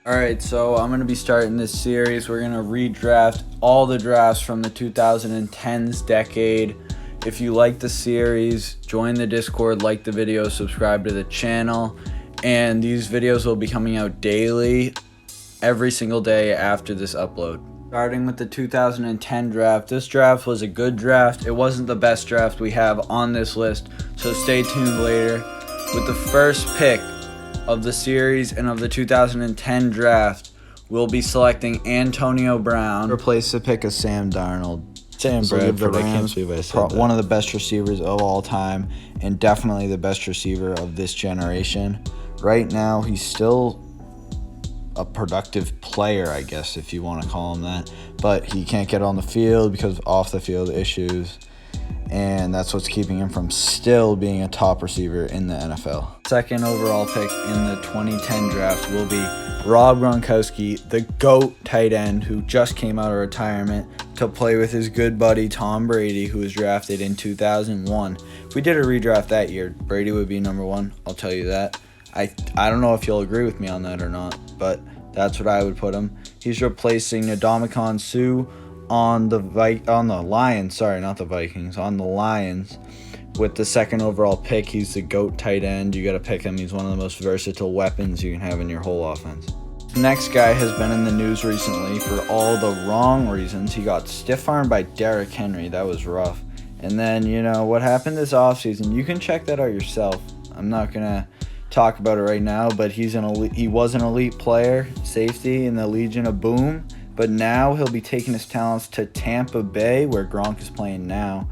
Alright, so I'm going to be starting this series. We're going to redraft all the drafts from the 2010s decade. If you like the series, join the Discord, like the video, subscribe to the channel. And these videos will be coming out daily, every single day after this upload. Starting with the 2010 draft. This draft was a good draft. It wasn't the best draft we have on this list, so stay tuned later. With the first pick of the series and of the 2010 draft, we'll be selecting Antonio Brown. Replace the pick of Sam Darnold. Sam Bradford, I can't believe I said that. One of the best receivers of all time, and definitely the best receiver of this generation. Right now, he's still a productive player, I guess, if you want to call him that. But he can't get on the field because of off-the-field issues. And that's what's keeping him from still being a top receiver in the NFL. Second overall pick in the 2010 draft will be Rob Gronkowski, the GOAT tight end who just came out of retirement to play with his good buddy Tom Brady, who was drafted in 2001. If we did a redraft that year, Brady would be number one, I'll tell you that. I don't know if you'll agree with me on that or not, but that's what I would put him. He's replacing Ndamukong Suh on the Lions, not the Vikings, on the Lions with the second overall pick. He's the GOAT tight end. You got to pick him. He's one of the most versatile weapons you can have in your whole offense. The next guy has been in the news recently for all the wrong reasons. He got stiff-armed by Derrick Henry. That was rough. And then, what happened this offseason, you can check that out yourself. I'm not going to talk about it right now, but he was an elite player, safety in the Legion of Boom. But now he'll be taking his talents to Tampa Bay, where Gronk is playing now,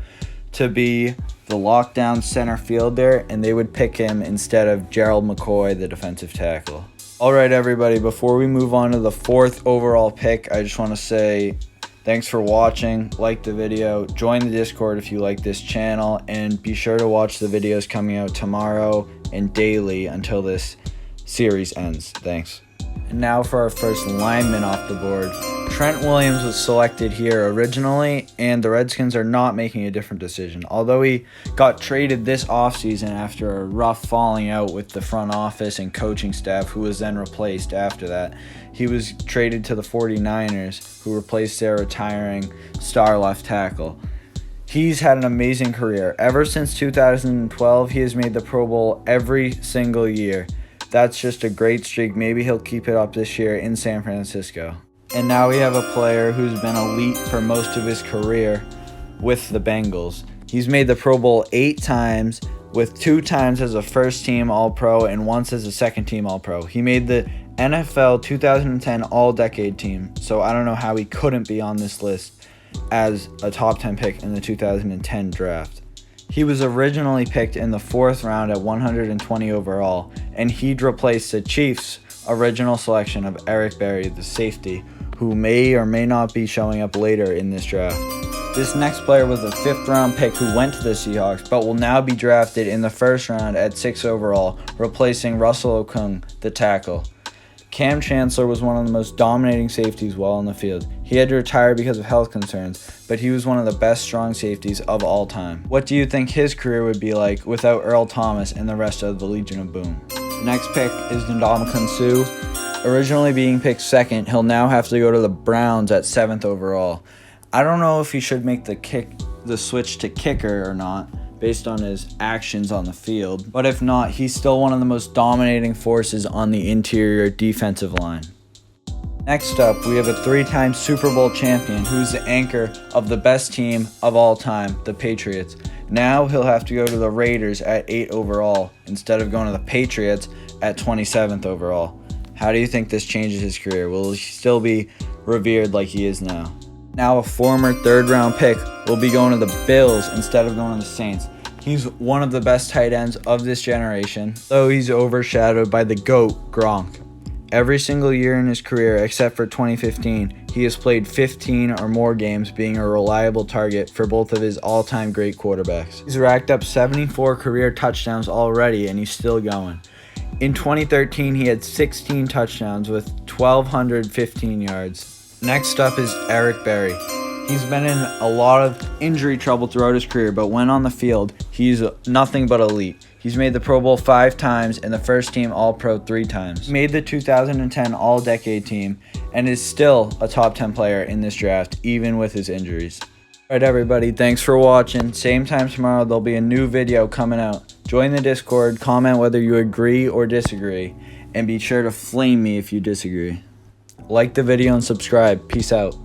to be the lockdown center fielder, and they would pick him instead of Gerald McCoy, the defensive tackle. All right, everybody, before we move on to the fourth overall pick, I just want to say thanks for watching. Like the video, join the Discord if you like this channel, and be sure to watch the videos coming out tomorrow and daily until this series ends. Thanks. And now for our first lineman off the board. Trent Williams was selected here originally, and the Redskins are not making a different decision. Although he got traded this offseason after a rough falling out with the front office and coaching staff, who was then replaced after that. He was traded to the 49ers, who replaced their retiring star left tackle. He's had an amazing career. Ever since 2012, he has made the Pro Bowl every single year. That's just a great streak. Maybe he'll keep it up this year in San Francisco. And now we have a player who's been elite for most of his career with the Bengals. He's made the Pro Bowl 8 times, with 2 times as a first-team All-Pro and once as a second-team All-Pro. He made the NFL 2010 All-Decade team, so I don't know how he couldn't be on this list as a top 10 pick in the 2010 draft. He was originally picked in the 4th round at 120 overall, and he'd replace the Chiefs' original selection of Eric Berry, the safety, who may or may not be showing up later in this draft. This next player was a 5th round pick who went to the Seahawks, but will now be drafted in the 1st round at 6 overall, replacing Russell Okung, the tackle. Cam Chancellor was one of the most dominating safeties while on the field. He had to retire because of health concerns, but he was one of the best strong safeties of all time. What do you think his career would be like without Earl Thomas and the rest of the Legion of Boom? The next pick is Ndamukong Suh. Originally being picked 2nd, he'll now have to go to the Browns at 7th overall. I don't know if he should make the switch to kicker or not, based on his actions on the field. But if not, he's still one of the most dominating forces on the interior defensive line. Next up, we have a 3-time Super Bowl champion who's the anchor of the best team of all time, the Patriots. Now he'll have to go to the Raiders at 8 overall instead of going to the Patriots at 27th overall. How do you think this changes his career? Will he still be revered like he is now? Now a former 3rd round pick will be going to the Bills instead of going to the Saints. He's one of the best tight ends of this generation, though he's overshadowed by the GOAT, Gronk. Every single year in his career, except for 2015, he has played 15 or more games, being a reliable target for both of his all-time great quarterbacks. He's racked up 74 career touchdowns already, and he's still going. In 2013, he had 16 touchdowns with 1,215 yards. Next up is Eric Berry. He's been in a lot of injury trouble throughout his career, but when on the field, he's nothing but elite. He's made the Pro Bowl 5 times and the first team All-Pro 3 times. He made the 2010 All-Decade team and is still a top 10 player in this draft, even with his injuries. Alright everybody, thanks for watching. Same time tomorrow, there'll be a new video coming out. Join the Discord, comment whether you agree or disagree, and be sure to flame me if you disagree. Like the video and subscribe. Peace out.